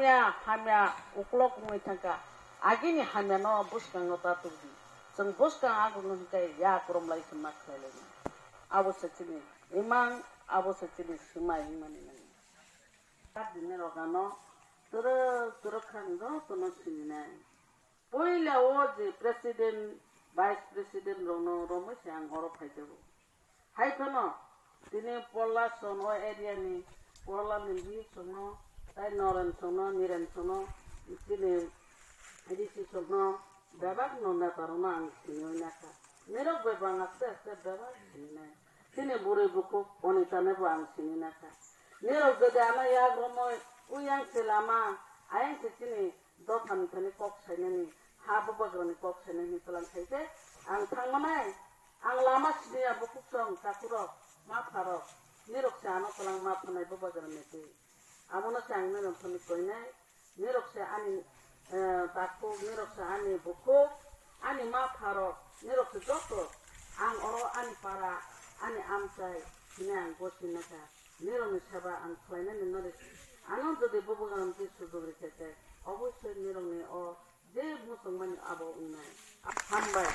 하며 우클럭 공의 tanka 아기니 하면어 부스강 따뚜기 정 부스강 아고는 게 야 그럼 라이트 막혀래 아버스치니 이만 아버스치니 스마 이만이네 다디네로 가노 들어간 거 또는 보일래 오지 프레시덴트 바이스 프레시덴트 로노 시안 거로 파이되고 하이토노 디네 폴라 소노 에리아니 폴라 밀비 소노 ताई नौरन सोनो निरन सोनो इसलिए यदि सी सोनो बेबाक नौना करोना अंकियों ना का मेरा बेबांग अक्सर बेबाक सिने सिने बुरे बुको ओनिता ने बांग सिने ना का मेरा गदे आना याग रोमो उयांग सेलामा आयंग से सिने दो थामितने कॉक सेने नि हाबो बगरने कॉक सेने नि तलां सेते आंग थांगमानाय आंग लामा सिने बुकुक सं ताकुरो मा फारो मेरा से आना तलां मा फनाय बगरने ते 아무나 장면은 보니 거네 니럭세 아니 받고 니럭세 아니 보고 아니 마파로 니럭세 줬고 안 어로 아니 파라 아니 암사이 그냥 고치나가 니럭이 잡아 안 플레이는 너를 아노도 부부가는 비수도 그렇게 어버스 니럭이 제 무슨 많이 아버 있나요 한발